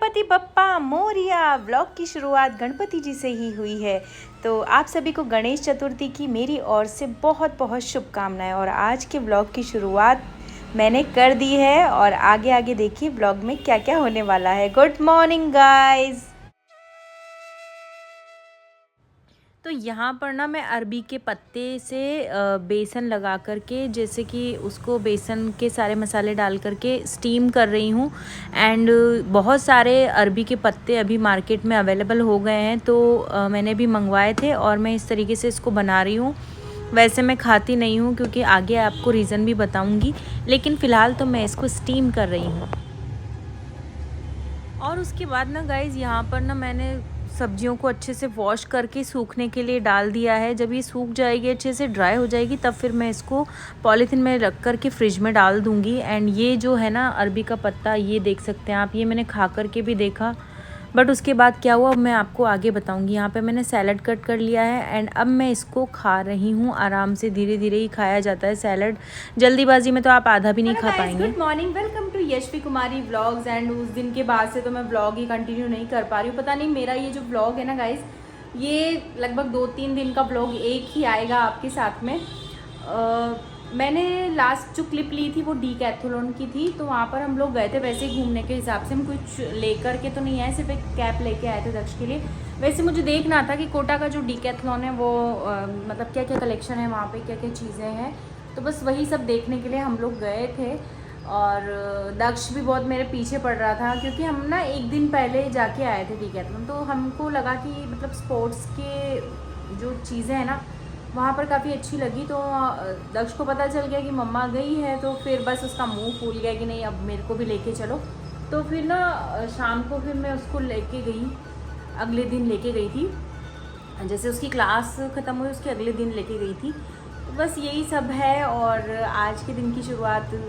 Ganpati Bappa Moriya. Vlog की शुरुआत गणपति जी से ही हुई है। तो आप सभी को गणेश चतुर्थी की मेरी ओर से बहुत बहुत शुभकामनाएं। और आज के व्लॉग की शुरुआत मैंने कर दी है और आगे आगे देखिए व्लॉग में क्या क्या होने वाला है। Good morning guys. तो यहाँ पर ना मैं अरबी के पत्ते से बेसन लगा करके, जैसे कि उसको बेसन के सारे मसाले डाल करके स्टीम कर रही हूँ। एंड बहुत सारे अरबी के पत्ते अभी मार्केट में अवेलेबल हो गए हैं, तो मैंने भी मंगवाए थे और मैं इस तरीके से इसको बना रही हूँ। वैसे मैं खाती नहीं हूँ क्योंकि आगे आपको रीज़न भी बताऊँगी, लेकिन फ़िलहाल तो मैं इसको स्टीम कर रही हूँ। और उसके बाद ना गाइज़ यहाँ पर ना मैंने सब्जियों को अच्छे से वॉश करके सूखने के लिए डाल दिया है। जब ये सूख जाएगी, अच्छे से ड्राई हो जाएगी, तब फिर मैं इसको पॉलीथीन में रख कर के फ्रिज में डाल दूँगी। एंड ये जो है ना अरबी का पत्ता, ये देख सकते हैं आप, ये मैंने खा कर के भी देखा, बट उसके बाद क्या हुआ मैं आपको आगे बताऊंगी। यहाँ पे मैंने सैलड कट कर लिया है एंड अब मैं इसको खा रही हूँ। आराम से धीरे धीरे ही खाया जाता है सैलड, जल्दीबाजी में तो आप आधा भी नहीं खा पाएंगे। Good morning, welcome to Yashvi Kumari vlogs. And उस दिन के बाद से तो मैं व्लॉग ही कंटिन्यू नहीं कर पा रही हूँ। पता नहीं मेरा ये जो व्लॉग है ना गाइज, ये लगभग 2-3 दिन का व्लॉग एक ही आएगा आपके साथ में। मैंने लास्ट जो क्लिप ली थी वो डीकैथलॉन की थी, तो वहाँ पर हम लोग गए थे वैसे ही घूमने के हिसाब से। हम कुछ लेकर के तो नहीं आए, सिर्फ एक कैप लेके आए थे दक्ष के लिए। वैसे मुझे देखना था कि कोटा का जो डीकैथलॉन है वो मतलब क्या क्या कलेक्शन है वहाँ पे, क्या क्या चीज़ें हैं, तो बस वही सब देखने के लिए हम लोग गए थे। और दक्ष भी बहुत मेरे पीछे पड़ रहा था क्योंकि हम ना एक दिन पहले जाके आए थे डीकैथलॉन, तो हमको लगा कि मतलब स्पोर्ट्स के जो चीज़ें हैं ना वहाँ पर काफ़ी अच्छी लगी। तो दक्ष को पता चल गया कि मम्मा गई है, तो फिर बस उसका मुंह फूल गया कि नहीं अब मेरे को भी लेके चलो। तो फिर ना शाम को फिर मैं उसको लेके गई, अगले दिन लेके गई थी, जैसे उसकी क्लास ख़त्म हुई उसके अगले दिन लेके गई थी। तो बस यही सब है। और आज के दिन की शुरुआत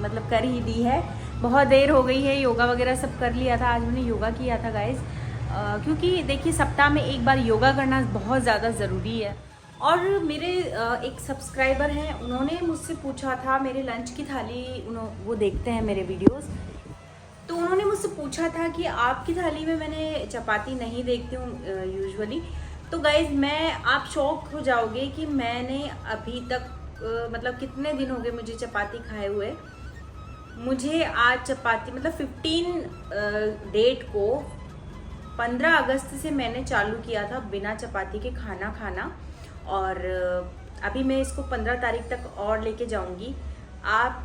मतलब कर ही दी है। बहुत देर हो गई है, योगा वगैरह सब कर लिया था। आज मैंने योगा किया था गाइज़, क्योंकि देखिए सप्ताह में एक बार योगा करना बहुत ज़्यादा ज़रूरी है। और मेरे एक सब्सक्राइबर हैं, उन्होंने मुझसे पूछा था मेरे लंच की थाली, वो देखते हैं मेरे वीडियोस, तो उन्होंने मुझसे पूछा था कि आपकी थाली में मैंने चपाती नहीं देखती हूँ यूजुअली। तो गाइज़ आप शॉक हो जाओगे कि मैंने अभी तक मतलब कितने दिन हो गए मुझे चपाती खाए हुए। मुझे आज चपाती मतलब 15 डेट को 15 अगस्त से मैंने चालू किया था बिना चपाती के खाना खाना, और अभी मैं इसको 15 तारीख तक और लेके जाऊंगी। आप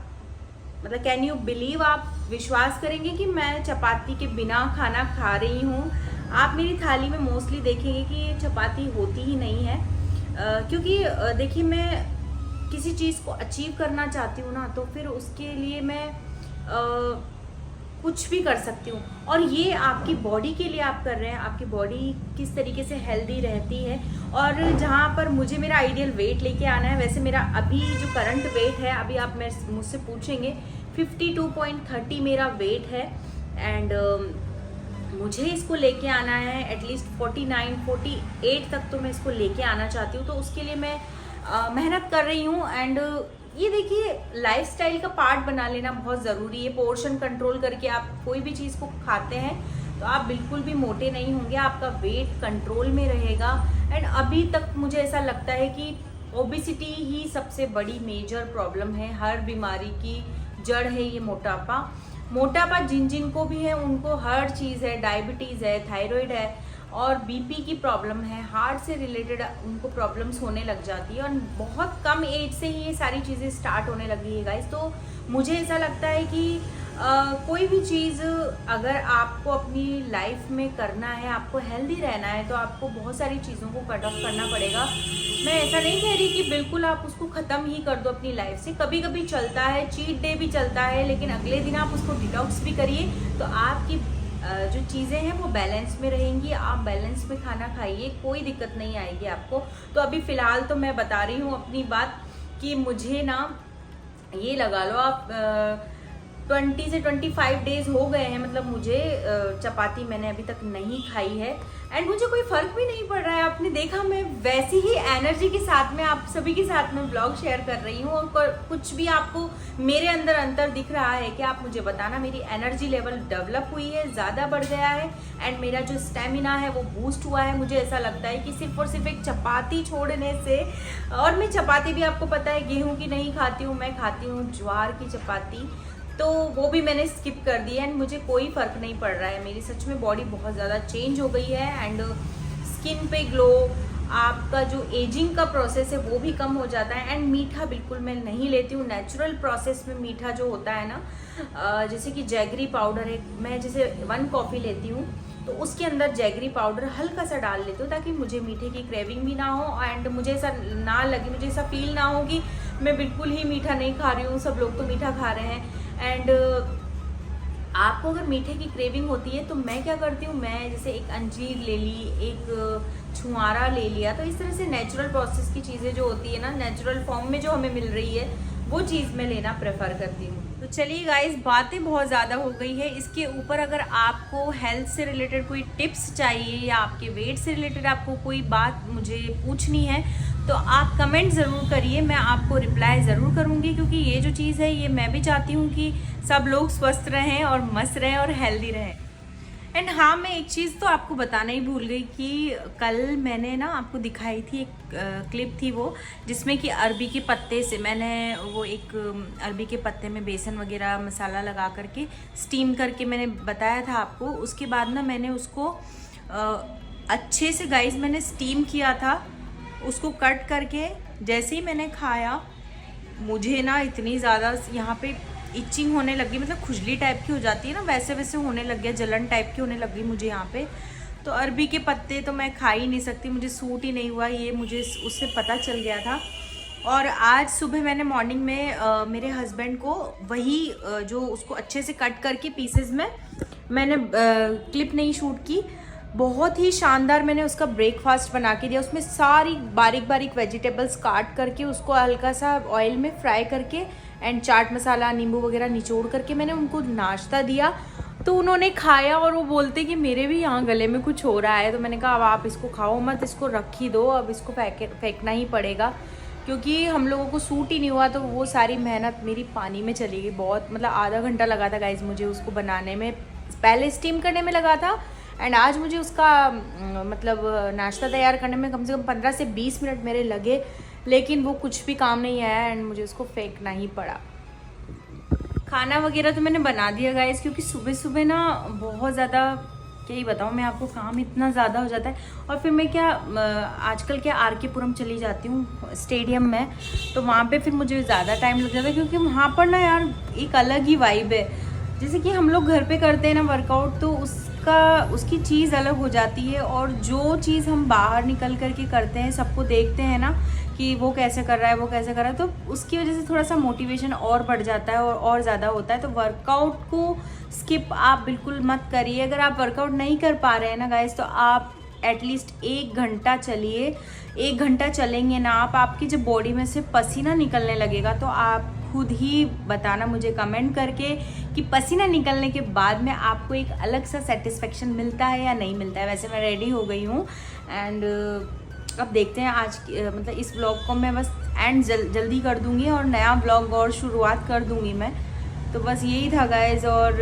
मतलब कैन यू बिलीव, आप विश्वास करेंगे कि मैं चपाती के बिना खाना खा रही हूँ। आप मेरी थाली में मोस्टली देखेंगे कि चपाती होती ही नहीं है, क्योंकि देखिए मैं किसी चीज़ को अचीव करना चाहती हूँ ना, तो फिर उसके लिए मैं कुछ भी कर सकती हूँ। और ये आपकी बॉडी के लिए आप कर रहे हैं, आपकी बॉडी किस तरीके से हेल्दी रहती है। और जहाँ पर मुझे मेरा आइडियल वेट लेके आना है, वैसे मेरा अभी जो करंट वेट है, अभी आप मुझसे पूछेंगे 52.30 मेरा वेट है। एंड मुझे इसको लेके आना है एटलीस्ट 49-48 तक, तो मैं इसको लेके आना चाहती हूँ। तो उसके लिए मैं मेहनत कर रही हूँ। एंड ये देखिए लाइफस्टाइल का पार्ट बना लेना बहुत ज़रूरी है। पोर्शन कंट्रोल करके आप कोई भी चीज़ को खाते हैं तो आप बिल्कुल भी मोटे नहीं होंगे, आपका वेट कंट्रोल में रहेगा। एंड अभी तक मुझे ऐसा लगता है कि ओबेसिटी ही सबसे बड़ी मेजर प्रॉब्लम है, हर बीमारी की जड़ है ये मोटापा। मोटापा जिन जिन को भी है उनको हर चीज़ है, डायबिटीज़ है, थायराइड है और बीपी की प्रॉब्लम है, हार्ट से रिलेटेड उनको प्रॉब्लम्स होने लग जाती है। और बहुत कम एज से ही ये सारी चीज़ें स्टार्ट होने लगी है गाइस। तो मुझे ऐसा लगता है कि कोई भी चीज़ अगर आपको अपनी लाइफ में करना है, आपको हेल्दी रहना है, तो आपको बहुत सारी चीज़ों को कट ऑफ करना पड़ेगा। मैं ऐसा नहीं कह रही कि बिल्कुल आप उसको ख़त्म ही कर दो अपनी लाइफ से, कभी कभी चलता है, चीट डे भी चलता है, लेकिन अगले दिन आप उसको डिटॉक्स भी करिए, तो आपकी जो चीज़ें हैं वो बैलेंस में रहेंगी। आप बैलेंस में खाना खाइए, कोई दिक्कत नहीं आएगी आपको। तो अभी फ़िलहाल तो मैं बता रही हूँ अपनी बात कि मुझे ना ये लगा लो आप 20 से 25 डेज हो गए हैं, मतलब मुझे चपाती मैंने अभी तक नहीं खाई है एंड मुझे कोई फ़र्क भी नहीं पड़ रहा है। आपने देखा मैं वैसी ही एनर्जी के साथ में आप सभी के साथ में ब्लॉग शेयर कर रही हूँ, और कुछ भी आपको मेरे अंदर अंतर दिख रहा है कि आप मुझे बताना। मेरी एनर्जी लेवल डेवलप हुई है, ज़्यादा बढ़ गया है एंड मेरा जो स्टेमिना है वो बूस्ट हुआ है। मुझे ऐसा लगता है कि सिर्फ और सिर्फ एक चपाती छोड़ने से, और मैं चपाती भी आपको पता है गेहूँ की नहीं खाती हूँ, मैं खाती हूँ ज्वार की चपाती, तो वो भी मैंने स्किप कर दी है एंड मुझे कोई फ़र्क नहीं पड़ रहा है। मेरी सच में बॉडी बहुत ज़्यादा चेंज हो गई है एंड स्किन पे ग्लो, आपका जो एजिंग का प्रोसेस है वो भी कम हो जाता है एंड मीठा बिल्कुल मैं नहीं लेती हूँ। नेचुरल प्रोसेस में मीठा जो होता है ना, जैसे कि जैगरी पाउडर है, मैं जैसे 1 कॉफ़ी लेती हूँ तो उसके अंदर जैगरी पाउडर हल्का सा डाल लेती हूँ ताकि मुझे मीठे की क्रेविंग भी ना हो एंड मुझे ऐसा ना लगे, मुझे ऐसा फील ना हो कि मैं बिल्कुल ही मीठा नहीं खा रही हूँ, सब लोग तो मीठा खा रहे हैं। एंड आपको अगर मीठे की क्रेविंग होती है तो मैं क्या करती हूँ, मैं जैसे एक अंजीर ले ली, एक छुआरा ले लिया, तो इस तरह से नेचुरल प्रोसेस की चीज़ें जो होती है ना, नेचुरल फॉर्म में जो हमें मिल रही है वो चीज़ मैं लेना प्रेफर करती हूँ। तो चलिए गाइस, बातें बहुत ज़्यादा हो गई है। इसके ऊपर अगर आपको हेल्थ से रिलेटेड कोई टिप्स चाहिए या आपके वेट से रिलेटेड आपको कोई बात मुझे पूछनी है तो आप कमेंट ज़रूर करिए, मैं आपको रिप्लाई ज़रूर करूँगी, क्योंकि ये जो चीज़ है ये मैं भी चाहती हूँ कि सब लोग स्वस्थ रहें और मस्त रहें और हेल्दी रहें। एंड हाँ, मैं एक चीज़ तो आपको बताना ही भूल गई कि कल मैंने ना आपको दिखाई थी एक क्लिप थी वो, जिसमें कि अरबी के पत्ते से मैंने वो एक अरबी के पत्ते में बेसन वगैरह मसाला लगा करके स्टीम करके मैंने बताया था आपको। उसके बाद ना मैंने उसको अच्छे से गाइस मैंने स्टीम किया था, उसको कट करके जैसे ही मैंने खाया मुझे ना इतनी ज़्यादा यहाँ पे इचिंग होने लगी, मतलब खुजली टाइप की हो जाती है ना, वैसे वैसे होने लग गया, जलन टाइप की होने लगी मुझे यहाँ पे। तो अरबी के पत्ते तो मैं खा ही नहीं सकती, मुझे सूट ही नहीं हुआ, ये मुझे उससे पता चल गया था। और आज सुबह मैंने मॉर्निंग में मेरे हस्बैंड को वही जो उसको अच्छे से कट करके पीसेस में मैंने क्लिप नहीं शूट की, बहुत ही शानदार मैंने उसका ब्रेकफास्ट बना के दिया। उसमें सारी बारीक बारीक वेजिटेबल्स काट करके उसको हल्का सा ऑयल में फ्राई करके एंड चाट मसाला नींबू वगैरह निचोड़ करके मैंने उनको नाश्ता दिया। तो उन्होंने खाया और वो बोलते कि मेरे भी यहाँ गले में कुछ हो रहा है। तो मैंने कहा अब आप इसको खाओ मत, इसको रख ही दो, अब इसको फेंकना ही पड़ेगा, क्योंकि हम लोगों को सूट ही नहीं हुआ। तो वो सारी मेहनत मेरी पानी में चली गई, बहुत मतलब आधा घंटा लगा था गाइस मुझे उसको बनाने में, पहले स्टीम करने में लगा था एंड आज मुझे उसका मतलब नाश्ता तैयार करने में कम से कम 15 से 20 मिनट मेरे लगे, लेकिन वो कुछ भी काम नहीं आया एंड मुझे उसको फेंकना ही पड़ा। खाना वगैरह तो मैंने बना दिया गाइस, क्योंकि सुबह सुबह ना बहुत ज़्यादा क्या ही बताऊँ मैं आपको, काम इतना ज़्यादा हो जाता है। और फिर मैं क्या आजकल क्या RK पुरम चली जाती हूँ स्टेडियम में, तो वहाँ पे फिर मुझे ज़्यादा टाइम लग जाता है, क्योंकि वहाँ पर ना यार एक अलग ही वाइब है। जैसे कि हम लोग घर पे करते हैं ना वर्कआउट, तो उसकी चीज़ अलग हो जाती है, और जो चीज़ हम बाहर निकल करके करते हैं, सबको देखते हैं ना कि वो कैसे कर रहा है, वो कैसे कर रहा है, तो उसकी वजह से थोड़ा सा मोटिवेशन और बढ़ जाता है और ज़्यादा होता है। तो वर्कआउट को स्किप आप बिल्कुल मत करिए। अगर आप वर्कआउट नहीं कर पा रहे हैं ना गाइस, तो आप एटलीस्ट 1 घंटा चलिए। 1 घंटा चलेंगे ना आप, आपकी जब बॉडी में से पसीना निकलने लगेगा तो आप खुद ही बताना मुझे कमेंट करके कि पसीना निकलने के बाद में आपको एक अलग सा सेटिस्फेक्शन मिलता है या नहीं मिलता है। वैसे मैं रेडी हो गई हूँ एंड अब देखते हैं आज मतलब इस ब्लॉग को मैं बस एंड जल्दी कर दूँगी और नया ब्लॉग और शुरुआत कर दूँगी मैं। तो बस यही था गाइज। और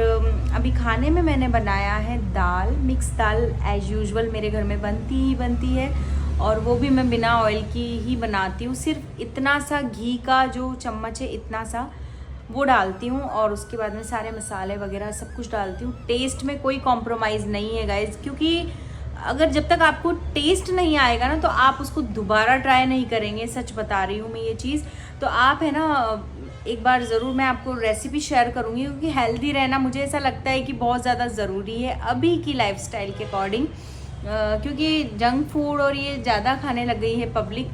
अभी खाने में मैंने बनाया है दाल, मिक्स दाल एज यूजुअल मेरे घर में बनती है, और वो भी मैं बिना ऑयल की ही बनाती हूँ। सिर्फ इतना सा घी का जो चम्मच है इतना सा वो डालती हूँ, और उसके बाद में सारे मसाले वगैरह सब कुछ डालती हूँ। टेस्ट में कोई कॉम्प्रोमाइज़ नहीं है गाइज, क्योंकि अगर जब तक आपको टेस्ट नहीं आएगा ना तो आप उसको दोबारा ट्राई नहीं करेंगे। सच बता रही हूँ मैं ये चीज़। तो आप है ना एक बार ज़रूर मैं आपको रेसिपी शेयर करूँगी, क्योंकि हेल्दी रहना मुझे ऐसा लगता है कि बहुत ज़्यादा ज़रूरी है अभी की लाइफस्टाइल के अकॉर्डिंग, क्योंकि जंक फूड और ये ज़्यादा खाने लग गई है पब्लिक,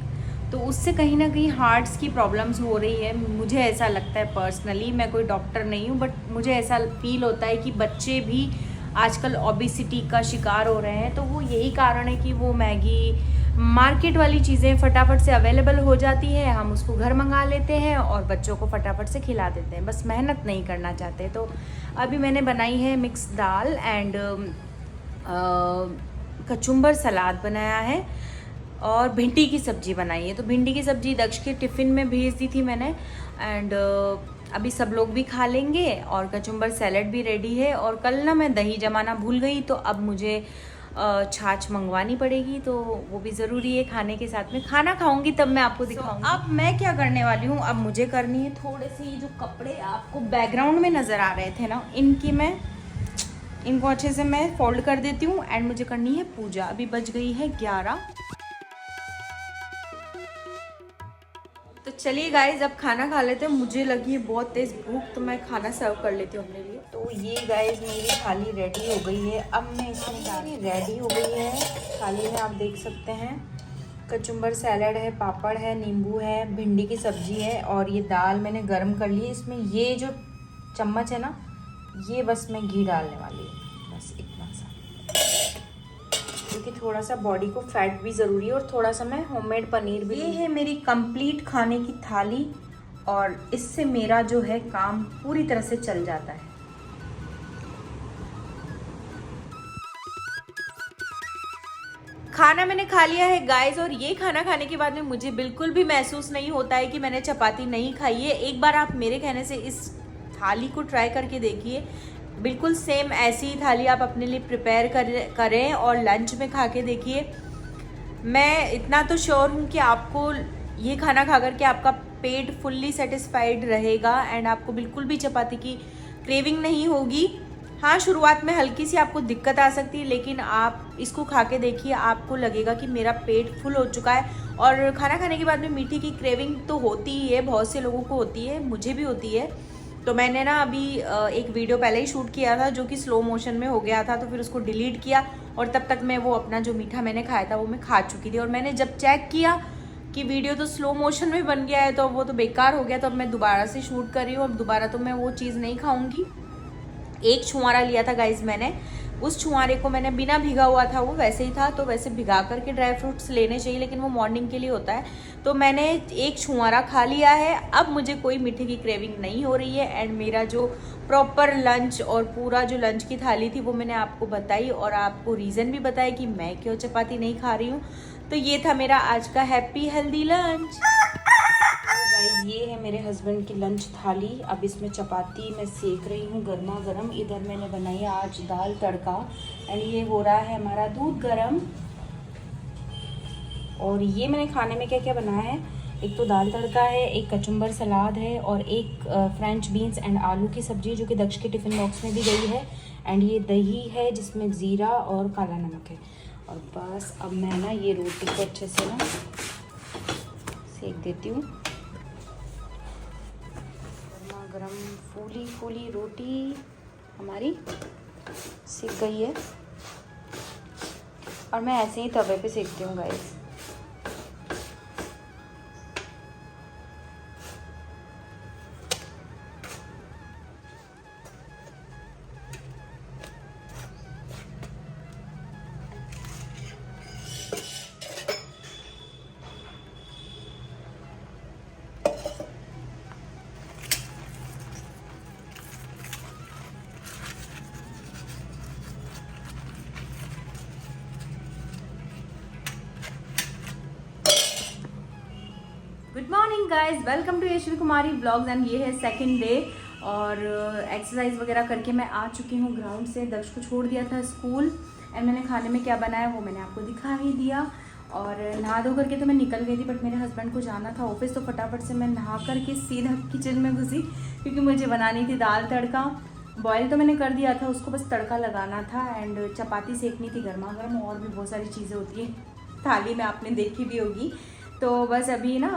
तो उससे कहीं ना कहीं हार्ट्स की प्रॉब्लम्स हो रही है। मुझे ऐसा लगता है पर्सनली, मैं कोई डॉक्टर नहीं हूँ, बट मुझे ऐसा फील होता है कि बच्चे भी आजकल ओबेसिटी का शिकार हो रहे हैं। तो वो यही कारण है कि वो मैगी मार्केट वाली चीज़ें फटाफट से अवेलेबल हो जाती है, हम उसको घर मंगा लेते हैं और बच्चों को फटाफट से खिला देते हैं, बस मेहनत नहीं करना चाहते। तो अभी मैंने बनाई है मिक्स दाल एंड कचुम्बर सलाद बनाया है और भिंडी की सब्ज़ी बनाई है। तो भिंडी की सब्ज़ी दक्ष के टिफ़िन में भेज दी थी मैंने एंड अभी सब लोग भी खा लेंगे और कचुम्बर सैलड भी रेडी है। और कल ना मैं दही जमाना भूल गई, तो अब मुझे छाछ मंगवानी पड़ेगी, तो वो भी ज़रूरी है खाने के साथ में। खाना खाऊंगी तब मैं आपको दिखाऊंगी। अब मैं क्या करने वाली हूँ, अब मुझे करनी है थोड़े से जो कपड़े आपको बैकग्राउंड में नज़र आ रहे थे ना, इनको अच्छे से मैं फोल्ड कर देती हूँ एंड मुझे करनी है पूजा। अभी बज गई है 11। तो चलिए गाइज अब खाना खा लेते हैं, मुझे लगी है बहुत तेज़ भूख, तो मैं खाना सर्व कर लेती हूँ अपने लिए। तो ये गाइज मेरी थाली रेडी हो गई है, अब मैं इसमें डाली रेडी हो गई है। थाली में आप देख सकते हैं कचुम्बर सैलड है, पापड़ है, नींबू है, भिंडी की सब्ज़ी है और ये दाल मैंने गर्म कर ली है। इसमें ये जो चम्मच है ना, ये बस मैं घी डालने वाली हूँ, बस इतना सा, क्योंकि थोड़ा सा बॉडी को फैट भी ज़रूरी है और थोड़ा सा मैं होममेड पनीर भी। ये है मेरी कंप्लीट खाने की थाली और इससे मेरा जो है काम पूरी तरह से चल जाता है। खाना मैंने खा लिया है गाइस, और ये खाना खाने के बाद में मुझे बिल्कुल भी महसूस नहीं होता है कि मैंने चपाती नहीं खाई है। एक बार आप मेरे कहने से इस थाली को ट्राई करके देखिए, बिल्कुल सेम ऐसी ही थाली आप अपने लिए प्रिपेयर करें और लंच में खा के देखिए। मैं इतना तो श्योर हूँ कि आपको ये खाना खा कर के आपका पेट फुल्ली सेटिस्फाइड रहेगा एंड आपको बिल्कुल भी चपाती की क्रेविंग नहीं होगी। हाँ, शुरुआत में हल्की सी आपको दिक्कत आ सकती है, लेकिन आप इसको खा के देखिए, आपको लगेगा कि मेरा पेट फुल हो चुका है। और खाना खाने के बाद में मीठी की क्रेविंग तो होती ही है, बहुत से लोगों को होती है, मुझे भी होती है। तो मैंने ना अभी एक वीडियो पहले ही शूट किया था जो कि स्लो मोशन में हो गया था, तो फिर उसको डिलीट किया और तब तक मैं वो अपना जो मीठा मैंने खाया था वो मैं खा चुकी थी। और मैंने जब चेक किया कि वीडियो तो स्लो मोशन में बन गया है, तो वो तो बेकार हो गया। तो अब मैं दोबारा से शूट कर रही हूँ, अब दोबारा तो मैं वो चीज़ नहीं खाऊंगी। एक छुआरा लिया था गाइज मैंने, उस छुआरे को मैंने बिना भिगा हुआ था, वो वैसे ही था। तो वैसे भिगा करके ड्राई फ्रूट्स लेने चाहिए, लेकिन वो मॉर्निंग के लिए होता है। तो मैंने एक छुआरा खा लिया है, अब मुझे कोई मीठे की क्रेविंग नहीं हो रही है। एंड मेरा जो प्रॉपर लंच और पूरा जो लंच की थाली थी वो मैंने आपको बताई और आपको रीज़न भी बताया कि मैं क्यों चपाती नहीं खा रही हूँ। तो ये था मेरा आज का हैप्पी हेल्दी लंच। ये है मेरे हस्बैंड की लंच थाली। अब इसमें चपाती मैं सेक रही हूँ गर्मा गर्म। इधर मैंने बनाई आज दाल तड़का एंड ये हो रहा है हमारा दूध गरम। और ये मैंने खाने में क्या क्या बनाया है, एक तो दाल तड़का है, एक कचुम्बर सलाद है और एक फ्रेंच बीन्स एंड आलू की सब्ज़ी जो कि दक्ष के टिफ़िन बॉक्स में भी गई है। एंड ये दही है जिसमें ज़ीरा और काला नमक है। और बस अब मैं ना ये रोटी को अच्छे से ना सेक देती हूँ। गरम फूली फूली रोटी हमारी सिक गई है और मैं ऐसे ही तवे पे सेकती हूँ guys. Good morning guys, welcome to Yashvi Kumari blogs and ये है सेकंड डे। और एक्सरसाइज वगैरह करके मैं आ चुकी हूँ ग्राउंड से। दक्ष को छोड़ दिया था स्कूल एंड मैंने खाने में क्या बनाया वो मैंने आपको दिखा ही दिया। और नहा धो करके तो मैं निकल गई थी, बट मेरे हस्बैंड को जाना था ऑफिस, तो फटाफट से मैं नहा करके सीधा किचन में घुसी क्योंकि मुझे बनानी थी दाल तड़का। बॉयल तो मैंने कर दिया था, उसको बस तड़का लगाना था एंड चपाती सेकनी थी गर्मा गर्म। और भी बहुत सारी चीज़ें होती है थाली में, आपने देखी भी होगी। तो बस अभी ना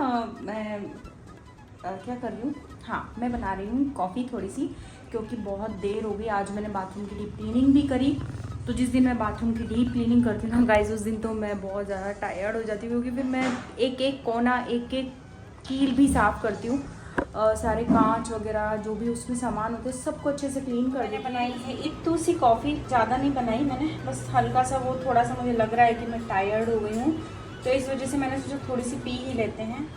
मैं क्या कर रही हूँ, हाँ मैं बना रही हूँ कॉफ़ी थोड़ी सी, क्योंकि बहुत देर हो गई। आज मैंने बाथरूम की डीप क्लीनिंग भी करी। तो जिस दिन मैं बाथरूम की डीप क्लीनिंग करती हूँ ना गाइस, उस दिन तो मैं बहुत ज़्यादा टायर्ड हो जाती हूँ, क्योंकि फिर मैं एक एक कोना एक एक कील भी साफ़ करती हूँ। सारे कांच वगैरह जो भी उसमें सामान होते हैं सबको अच्छे से क्लीन करके बनाई है। इतनी सी कॉफ़ी, ज़्यादा नहीं बनाई मैंने, बस हल्का सा वो थोड़ा सा मुझे लग रहा है कि मैं टायर्ड हो गई हूँ तो इस वजह से मैंने सोचा थोड़ी सी पी ही लेते हैं।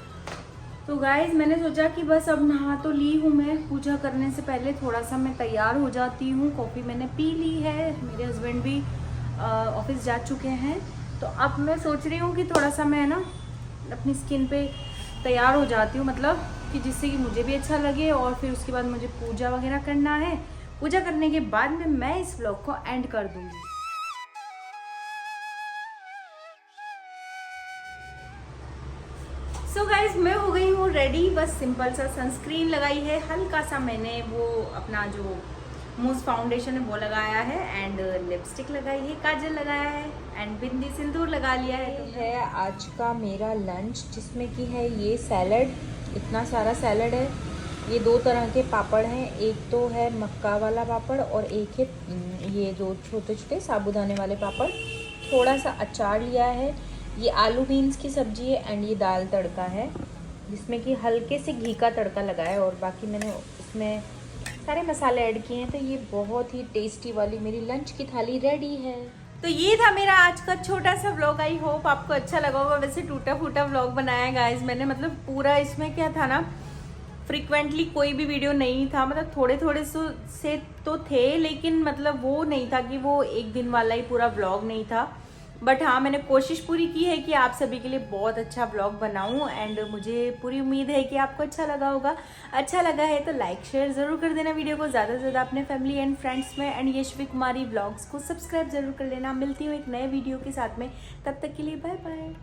तो गाइज़ मैंने सोचा कि बस अब नहा तो ली हूँ मैं, पूजा करने से पहले थोड़ा सा मैं तैयार हो जाती हूँ। कॉफ़ी मैंने पी ली है, मेरे हस्बैंड भी ऑफिस जा चुके हैं। तो अब मैं सोच रही हूँ कि थोड़ा सा मैं ना अपनी स्किन पे तैयार हो जाती हूँ, मतलब कि जिससे कि मुझे भी अच्छा लगे। और फिर उसके बाद मुझे पूजा वगैरह करना है। पूजा करने के बाद में मैं इस व्लॉग को एंड कर दूँगी। सो गाइज मैं हो गई हूँ रेडी, बस सिंपल सा सनस्क्रीन लगाई है, हल्का सा मैंने वो अपना जो मूज फाउंडेशन है वो लगाया है, एंड लिपस्टिक लगाई है, काजल लगाया है, एंड बिंदी सिंदूर लगा लिया है। तो है आज का मेरा लंच, जिसमें कि है ये सैलड, इतना सारा सैलड है। ये 2 तरह के पापड़ हैं, एक तो है मक्का वाला पापड़ और एक है ये जो छोटे छोटे साबूदाने वाले पापड़। थोड़ा सा अचार लिया है, ये आलू बीन्स की सब्ज़ी है, एंड ये दाल तड़का है जिसमें कि हल्के से घी का तड़का लगा है, और बाकी मैंने उसमें सारे मसाले ऐड किए हैं। तो ये बहुत ही टेस्टी वाली मेरी लंच की थाली रेडी है। तो ये था मेरा आज का छोटा सा व्लॉग। आई होप आपको अच्छा लगा होगा। वैसे टूटा फूटा व्लॉग बनाया गाइस मैंने, मतलब पूरा इसमें क्या था ना, फ्रिक्वेंटली कोई भी वीडियो नहीं था, मतलब थोड़े थोड़े से तो थे, लेकिन मतलब वो नहीं था कि वो एक दिन वाला ही पूरा व्लॉग नहीं था। बट हाँ, मैंने कोशिश पूरी की है कि आप सभी के लिए बहुत अच्छा व्लॉग बनाऊं, एंड मुझे पूरी उम्मीद है कि आपको अच्छा लगा होगा। अच्छा लगा है तो लाइक शेयर ज़रूर कर देना वीडियो को, ज़्यादा से ज़्यादा अपने फैमिली एंड फ्रेंड्स में, एंड यशवी कुमारी व्लॉग्स को सब्सक्राइब जरूर कर लेना। मिलती हूँ एक नए वीडियो के साथ में, तब तक के लिए बाय बाय।